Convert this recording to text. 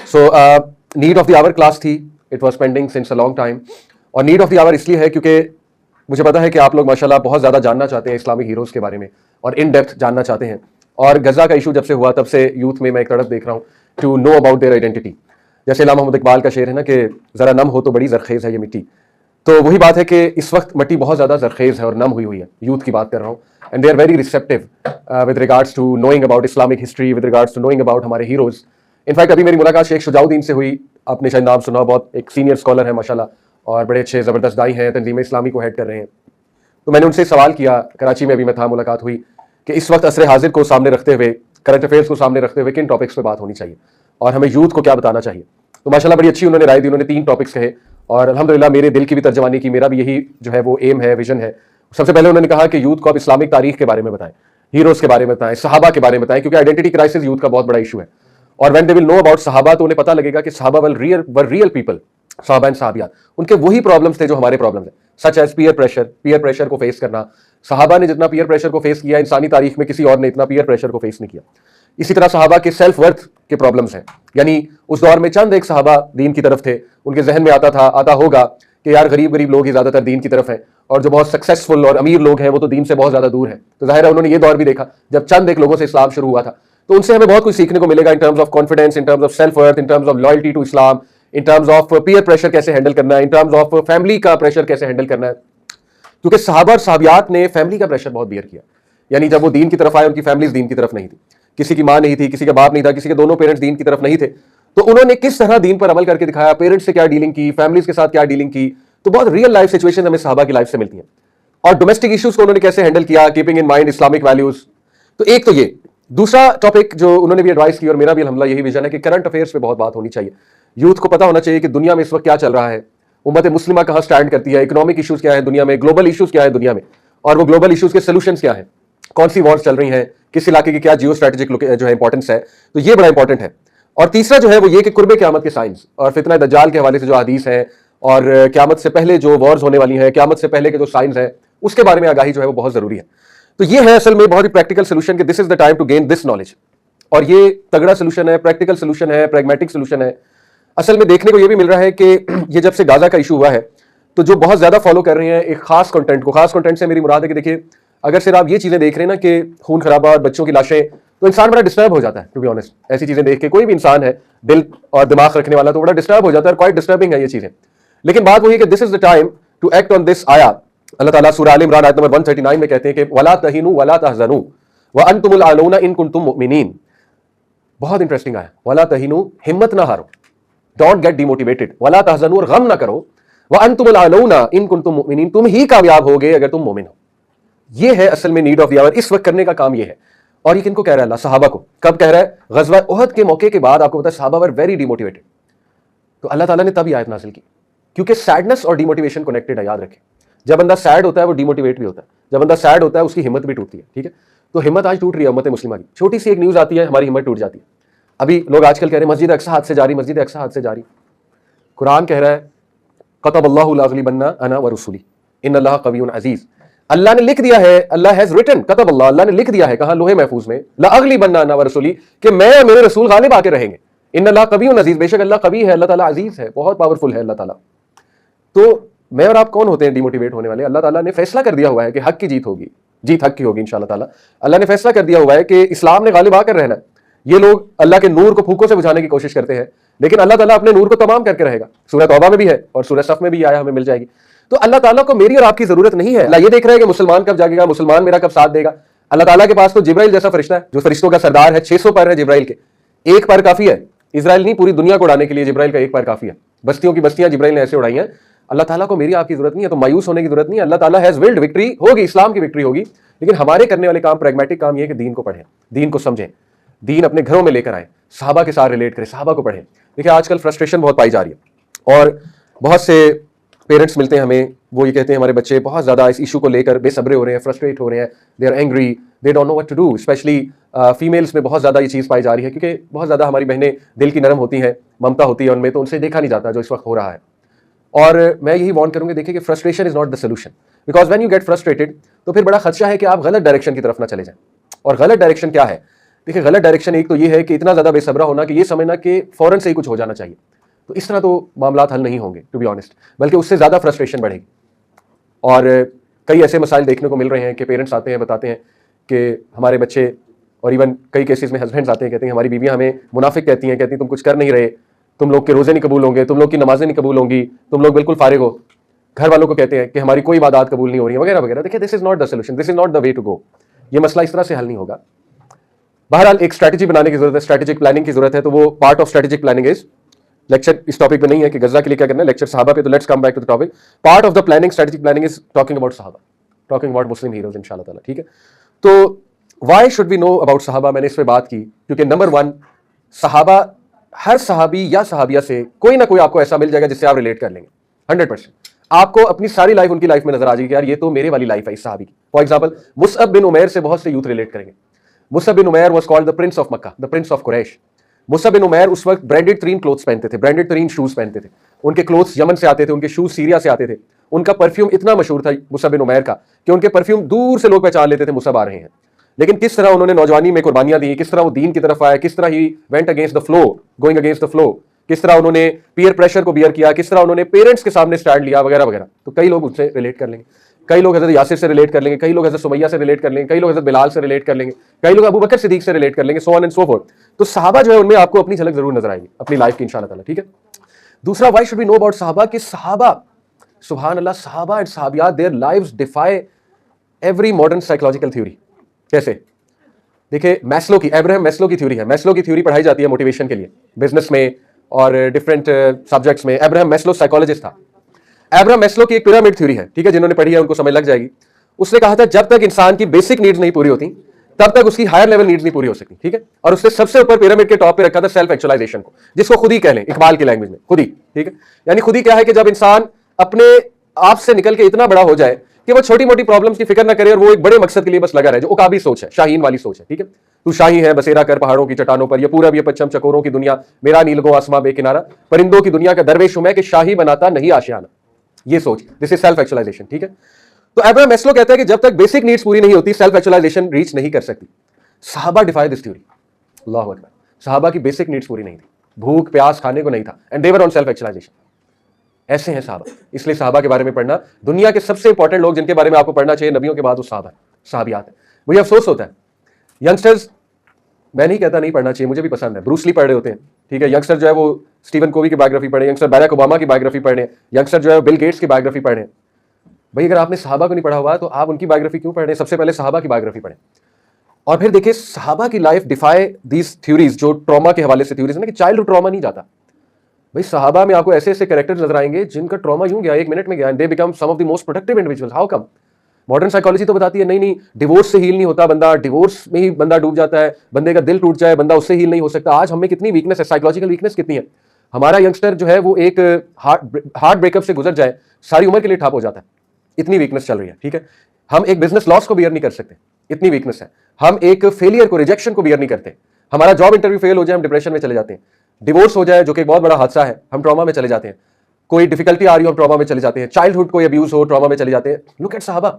So need of the hour class थी, it was pending since a long time. और need of the hour इसलिए है क्योंकि मुझे पता है कि आप लोग माशाल्लाह बहुत ज़्यादा जानना चाहते हैं इस्लामिक हीरोज़ के बारे में और इन डेप्थ जानना चाहते हैं। और गजा का इशू जब से हुआ तब से यूथ में मैं एक तड़प देख रहा हूँ to know about their identity. जैसे अल्लामा मोहम्मद इकबाल का शेर है ना कि ज़रा नम हो तो बड़ी जरखेज़ है ये मिट्टी। तो वही बात है कि इस वक्त मिट्टी बहुत ज़्यादा जरखेज़ है और नम हुई है। यूथ की बात कर रहा हूँ and they are very receptive with regards to knowing about Islamic history, with regards to knowing about हमारे हीरोज़। इनफैक्ट अभी मेरी मुलाकात शेख शुजाउद्दीन से हुई, आपने शायद नाम सुना, बहुत एक सीनियर स्कॉलर है माशाल्लाह और बड़े अच्छे ज़बरदस्त दाई हैं, तंजीम इस्लामी को हेड कर रहे हैं। तो मैंने उनसे सवाल किया, कराची में अभी मैं था, मुलाकात हुई, कि इस वक्त असर हाजिर को सामने रखते हुए, करंट अफेयर्स को सामने रखते हुए किन टॉपिक्स पे बात होनी चाहिए और हमें यूथ को क्या बताना चाहिए। तो माशाल्लाह बड़ी अच्छी उन्होंने राय दी। उन्होंने 3 टॉपिक्स कहे और अल्हम्दुलिल्लाह मेरे दिल की भी तर्जमानी की। मेरा भी यही जो है वो एम है, विजन है। सबसे पहले उन्होंने कहा कि यूथ को आप इस्लामिक तारीख के बारे में बताएं, हीरोज़ के बारे में बताएं, सहाबा के बारे में बताएं, क्योंकि आइडेंटिटी क्राइसिस यूथ का बहुत बड़ा इशू है। और when they will know about सहाबा तो उन्हें पता लगेगा कि सहाबा वर रियल पीपल, सहाबा एंड सहाबियात, उनके वही प्रॉब्लम्स थे जो हमारे प्रॉब्लम्स हैं, सच एज पीयर प्रेशर को फेस करना। सहाबा ने जितना पीयर प्रेशर को फेस किया इंसानी तारीख में किसी और ने इतना पीयर प्रेशर को फेस नहीं किया। इसी तरह सहाबा के सेल्फ वर्थ के प्रॉब्लम्स हैं, यानी उस दौर में चंद एक सहाबा दीन की तरफ थे, उनके जहन में आता होगा कि यार गरीब लोग ही ज्यादातर दीन की तरफ हैं और जो बहुत सक्सेसफुल और अमीर लोग हैं वो तो दीन से बहुत ज्यादा दूर है। तो जाहिर है उन्होंने ये दौर भी देखा जब चंद एक लोगों से इस्लाम शुरू हुआ था। तो उनसे हमें बहुत कुछ सीखने को मिलेगा in terms of confidence, in terms of self worth, in terms of loyalty to Islam, in terms of peer pressure कैसे हैंडल करना है, इन टर्म्स ऑफ फैमिली का प्रेशर कैसे हैंडल करना है। क्योंकि सहाबा और सहाबियात ने फैमिली का प्रेशर बहुत बियर किया, यानी जब वो दीन की तरफ आए उनकी फैमिलीज दीन की तरफ नहीं थी, किसी की माँ नहीं थी, किसी का बाप नहीं था, किसी के दोनों पेरेंट्स दीन की तरफ नहीं थे। तो उन्होंने किस तरह दीन पर अमल करके दिखाया, पेरेंट्स से क्या डीलिंग की, फैमिलीज के साथ क्या डीलिंग की। तो बहुत रियल लाइफ सिचुएशन हमें सहाबा की लाइफ से मिलती है। और डोमेस्टिक इश्यूज को उन्होंने कैसे हैंडल किया, keeping in mind Islamic values. तो एक तो ये। दूसरा टॉपिक जो उन्होंने भी एडवाइस की और मेरा भी अल्हम्दुलिल्लाह यही विजन है कि करंट अफेयर्स पे बहुत बात होनी चाहिए। यूथ को पता होना चाहिए कि दुनिया में इस वक्त क्या चल रहा है, उम्मत मुस्लिमा कहां स्टैंड करती है, इकोनॉमिक इश्यूज क्या है दुनिया में, ग्लोबल इश्यूज क्या है दुनिया में, और वो ग्लोबल इश्यूज के सोल्यूशंस क्या है, कौन सी वॉर्स चल रही हैं, किस इलाके की क्या जियो स्ट्रेटेजिक जो है इंपॉर्टेंस है। तो ये बड़ा इंपॉर्टेंट है। और तीसरा जो है वो ये कि कुर्बे क़यामत के साइंस और फितना दज्जाल के हवाले से जो हदीस है और क़यामत से पहले जो वॉर्स होने वाली हैं, क़यामत से पहले के जो साइंस है उसके बारे में आगाही जो है वो बहुत जरूरी है। तो ये है असल में बहुत ही प्रैक्टिकल सोल्यूशन कि this is the time to gain this knowledge. और ये तगड़ा सोल्यूशन है, प्रैक्टिकल सोल्यूशन है, प्रैग्मेटिक सोल्यूशन है। असल में देखने को ये भी मिल रहा है कि ये जब से गाजा का इशू हुआ है तो जो बहुत ज्यादा फॉलो कर रहे हैं एक खास कंटेंट को, खास कंटेंट से मेरी मुराद है कि देखिए अगर सिर्फ आप ये चीजें देख रहे हैं ना कि खून खराबा और बच्चों की लाशें, तो इंसान बड़ा डिस्टर्ब हो जाता है। टू बी ऑनेस्ट, ऐसी चीजें देख के कोई भी इंसान है दिल और दिमाग रखने वाला तो बड़ा डिस्टर्ब हो जाता है, क्वाइट डिस्टर्बिंग है ये चीजें। लेकिन बात वही है कि this is the time to act on this आया। अल्लाह ताला सूरह आल इमरान आयत नंबर 139 में कहते हैं कि वला तहीनु वला तहज़नु व अंतुमुल आलौना इन कुंतुम मुमिनीन। बहुत इंटरेस्टिंग आया, वला तहीनु, हिम्मत ना हारो, डोंट गेट डिमोटिवेटेड, वला तहज़नु, और गम ना करो, व अंतुमुल आलौना इन कुंतुम मुमिनीन, तुम ही कामयाब होगे अगर तुम मोमिन हो। ये है असल में नीड ऑफ द आवर, इस वक्त करने का काम ये है। और ये किनको कह रहा है अल्लाह? सहाबा को। कब कह रहा है? गज़वा उहद के मौके के बाद आपको पता है सहाबा वर वेरी डिमोटिवेटेड। तो अल्लाह ताला ने तब आयत नाज़िल की, क्योंकि सैडनेस और डिमोटिवेशन कनेक्टेड है, याद रखें। जब बंदा सैड होता है वो डिमोटिवेट भी होता है, जब बंदा सैड होता है उसकी हिम्मत भी टूटती है। ठीक है, तो हिम्मत आज टूट रही है उम्मत मुस्लिमा की। छोटी सी एक न्यूज़ आती है, हमारी हिम्मत टूट जाती है। अभी लोग आजकल कह रहे हैं मस्जिद अक्सा हाथ से जारी, मस्जिद अक्सा हाथ से जारी। कुरान कह रहा है कतबल्लाहु लअग़लिबन्ना अना व रुसुली इन्नल्लाह क़वियुन अज़ीज़। अल्लाह ने लिख दिया है, अल्लाह हैज रिटन, कतबल्लाह, अल्लाह ने लिख दिया है, कहा लोहे महफूज में, लअग़लिबन्ना अना व रुसुली, कि मैं और मेरे रसूल गालिब आके रहेंगे। इन्नल्लाह क़वियुन अज़ीज़, बेशक अल्लाह कवी है, अल्लाह ताला अजीज है, बहुत पावरफुल है अल्लाह ताला। तो मैं और आप कौन होते हैं डिमोटिवेट होने वाले? अल्लाह ताला ने फैसला कर दिया हुआ है कि हक की जीत होगी, जीत हक की होगी इंशाअल्लाह ताला। अल्लाह ने फैसला कर दिया हुआ है कि इस्लाम ने गालिब आकर रहना। ये लोग अल्लाह के नूर को फूकों से बुझाने की कोशिश करते हैं, लेकिन अल्लाह ताला अपने नूर को तमाम करके रहेगा। सूरह तौबा में भी है और सूरह सफ में भी आया, हमें मिल जाएगी। तो अल्लाह ताला को मेरी और आपकी जरूरत नहीं है। अल्लाह ये देख रहा है कि मुसलमान कब जागेगा, मुसलमान मेरा कब साथ देगा। अल्लाह ताला के पास तो जिब्राइल जैसा फरिश्ता है जो फरिश्तों का सरदार है, 600 पर है जिब्राइल के, एक पर काफी है। इजराइल नहीं, पूरी दुनिया को उड़ाने के लिए जिब्राइल का एक पर काफी है। बस्तियों की बस्तियां जिब्राइल ने ऐसे उड़ाई हैं। अल्लाह ताला को मेरी आपकी जरूरत नहीं है, तो मायूस होने की जरूरत नहीं है। अल्लाह ताला हैज विल्ड, विक्ट्री होगी, इस्लाम की विक्ट्री होगी। लेकिन हमारे करने वाले काम, प्रैग्मेटिक काम, ये कि दीन को पढ़ें, दीन को समझें, दीन अपने घरों में लेकर आए, सहाबा के साथ रिलेट करें, सहाबा को पढ़ें। देखिए आजकल फ्रस्ट्रेशन बहुत पाई जा रही है और बहुत से पेरेंट्स मिलते हैं हमें, वो ये कहते हैं हमारे बच्चे बहुत ज़्यादा इस इशू को लेकर बेसब्रे हो रहे हैं, फ्रस्ट्रेट हो रहे हैं, they are angry, they don't know what to do. Specially females में बहुत ज़्यादा ये चीज़ पाई जा रही है, क्योंकि बहुत ज़्यादा हमारी बहनें दिल की नरम होती हैं, ममता होती है उनमें, तो उनसे देखा नहीं जाता जो इस वक्त हो रहा है। और मैं यही वार्न करूंगी, देखिए कि frustration is not the solution, because when you get frustrated तो फिर बड़ा खदशा है कि आप गलत डायरेक्शन की तरफ ना चले जाएं। और गलत डायरेक्शन क्या है देखिए गलत डायरेक्शन एक तो ये है कि इतना ज़्यादा बेसब्रा होना कि ये समझना कि फ़ौरन से ही कुछ हो जाना चाहिए, तो इस तरह तो मामलात हल नहीं होंगे टू बी ऑनेस्ट, बल्कि उससे ज़्यादा फ्रस्ट्रेशन बढ़ेगी। और कई ऐसे मसाइल देखने को मिल रहे हैं कि पेरेंट्स आते हैं, बताते हैं कि हमारे बच्चे, और इवन कई केसेस में हस्बैंड्स आते हैं, कहते हैं हमारी बीवियां हमें मुनाफिक कहती हैं तुम कुछ कर नहीं रहे, तुम लोग के रोजे नहीं कबूल होंगे, तुम लोग की नमाजें नहीं कबूल होंगी, तुम लोग बिल्कुल फारिग हो। घर वालों को कहते हैं कि हमारी कोई इबादत कबूल नहीं हो रही है, वगैरह वगैरह। देखिए this is not the solution, this is not the way to go. ये मसला इस तरह से हल नहीं होगा। बहरहाल एक स्ट्रैटेजी बनाने की जरूरत है, स्ट्रैटेजिक प्लानिंग की जरूरत है। तो वो part of strategic planning is, lecture इस टॉपिक पे नहीं है कि गजा के लिए क्या करना है, लेक्चर सहाबा पे, तो let's come back to the topic. Part of the planning, strategic planning is talking about सहाबा, टॉकिंग अबाउट मुस्लिम हीरोज इंशाल्लाह ताला, ठीक है। तो why should we know about सहाबा, मैंने इस पे बात की क्योंकि नंबर वन, सहाबा, हर सहाबी या सहाबिया से कोई ना कोई आपको ऐसा मिल जाएगा जिससे आप रिलेट कर लेंगे 100%। आपको अपनी सारी लाइफ उनकी लाइफ में नजर आ जाएगी, यार ये तो मेरे वाली लाइफ है इस सहाबी की। For example Musab bin Umair से बहुत से यूथ रिलेट करेंगे। Musab bin Umair was called the prince of Mecca, the prince of Quraysh. Musab bin Umair उस वक्त ब्रांडेड तरीन क्लोथ्स पहनते थे, ब्रांडेड तरीन शूज पहनते थे। उनके क्लोथ्स यमन से आते थे, उनके शूज सीरिया से आते थे। उनका परफ्यूम इतना मशहूर था मुसअब बिन उमैर का कि उनके परफ्यूम दूर से लोग पहचान लेते थे मुसअब आ रहे हैं। लेकिन किस तरह उन्होंने नौजवानी में कुर्बानियां दी, किस तरह वो दीन की तरफ आए, किस तरह he went against the flow, going against the flow, किस तरह उन्होंने पीयर प्रेशर को बियर किया, किस तरह उन्होंने पेरेंट्स के सामने स्टैंड लिया, वगैरह वगैरह। तो कई लोग उससे रिलेट कर लेंगे, कई लोग हजरत यासिर से रिलेट कर लेंगे, कई लोग हजरत सुमैया से रिलेट कर लेंगे, कई लोग हजरत बिलाल से रिलेट कर लेंगे, कई लोग अबू बकर सिद्दीक से रिलेट कर लेंगे, so on and so fourth. तो सहाबा जो है उनमें आपको अपनी झलक जरूर नजर आएगी अपनी लाइफ की इंशाअल्लाह ताला, ठीक है। दूसरा, why should we know about सहाबा, कि सहाबा, सुभान अल्लाह, सहाबा एंड सहाबियात, their lives defy every modern psychological theory. कैसे? देखिए मैस्लो की, अब्राहम मैस्लो की थ्योरी है, मैस्लो की थ्योरी पढ़ाई जाती है मोटिवेशन के लिए बिजनेस में और डिफरेंट सब्जेक्ट्स में। अब्राहम मैस्लो साइकोलॉजिस्ट था। अब्राहम मैस्लो की एक पिरामिड थ्योरी है, ठीक है, जिन्होंने पढ़ी है उनको समझ लग जाएगी। उसने कहा था जब तक इंसान की बेसिक नीड्स नहीं पूरी होती तब तक उसकी हायर लेवल नीड्स नहीं पूरी हो सकती, ठीक है। और उसने सबसे ऊपर पिरामिड के टॉप पे रखा था सेल्फ एक्चुअलाइजेशन को, जिसको खुद ही कह लें इकबाल की लैंग्वेज में, खुद ही, ठीक है। यानी खुद ही क्या है कि जब इंसान अपने आप से निकल के इतना बड़ा हो जाए कि वो छोटी मोटी प्रॉब्लम्स की फिक्र ना करे और वो एक बड़े मकसद के लिए बस लगा रहे, जो उकाबी सोच है, शाहीन वाली सोच है, ठीक है। तू शाही है, बसेरा कर पहाड़ों की चट्टानों पर, ये पूरब ये पश्चिम चकोरों की दुनिया, मेरा नीलगो आसमां बेकिनारा, परिंदों की दुनिया का दरवेश हूं मैं कि शाही बनाता नहीं आशियाना, ये सोच, दिस इज सेल्फ एक्चुअलाइजेशन, ठीक है। तो अब्राहम मैस्लो कहता है कि जब तक बेसिक नीड्स पूरी नहीं होती सेल्फ एक्चुअलाइजेशन रीच नहीं कर सकती। सहाबा डिफाई दिस थ्योरी, अल्लाह अकबर। सहाबा की बेसिक नीड्स पूरी नहीं थी, भूख प्यास खाने को नहीं था, and they were on self actualization. ऐसे हैं सहाबा, इसलिए सहाबा के बारे में पढ़ना, दुनिया के सबसे इंपॉर्टेंट लोग जिनके बारे में आपको पढ़ना चाहिए नबियों के बाद वो सहाबा है, सहाबियात है। मुझे अफसोस होता है यंगस्टर्स, मैं नहीं कहता नहीं पढ़ना चाहिए, मुझे भी पसंद है, ब्रूस ली पढ़ रहे होते हैं, ठीक है। यंगस्टर जो है वो स्टीवन कोवी की बायोग्राफी पढ़े, यंगस्टर बैरक ओबामा की बायोग्राफी पढ़े, यंगस्टर जो है बिल गेट्स की बायोग्राफी पढ़े। भाई अगर आपने सहाबा को नहीं पढ़ा हुआ तो आप उनकी बायोग्राफी क्यों पढ़ रहे हैं? सबसे पहले सहाबा की बायोग्राफी पढ़ें और फिर देखिए सहाबा की लाइफ डिफाई दीज थ्योरीज, जो ट्रॉमा के हवाले से थ्योरीज है ना कि चाइल्डहुड ट्रॉमा नहीं जाता। भाई सहाबा में आपको ऐसे ऐसे कैरेक्टर्स नजर आएंगे जिनका ट्रॉमा यूं गया, 1 मिनट में गया, and they become some of the most productive individuals. How come? Modern psychology तो बताती है नहीं नहीं, डिवोर्स से हील नहीं होता बंदा, डिवोर्स में ही बंदा डूब जाता है, बंदे का दिल टूट जाए बंदा उससे हील नहीं हो सकता। आज हमें कितनी वीकनेस है, साइकोलॉजिकल वीकनेस कितनी है। हमारा यंगस्टर जो है वो एक हार्ट ब्रेकअप से गुजर जाए सारी उम्र के लिए ठप हो जाता है, इतनी वीकनेस चल रही है, ठीक है। हम एक बिजनेस लॉस को बियर नहीं कर सकते, इतनी वीकनेस है। हम एक फेलियर को, रिजेक्शन को बियर नहीं करते। हमारा जॉब इंटरव्यू फेल हो जाए हम डिप्रेशन में चले जाते हैं, डिवोर्स हो जाए जो कि एक बहुत बड़ा हादसा है हम ट्रॉमा में चले जाते हैं, कोई डिफिकल्टी आ रही हो हम ट्रॉमा में चले जाते हैं, चाइल्डहुड कोई अब्यूज हो ट्रॉमा में चले जाते हैं। लुक एट सहाबा,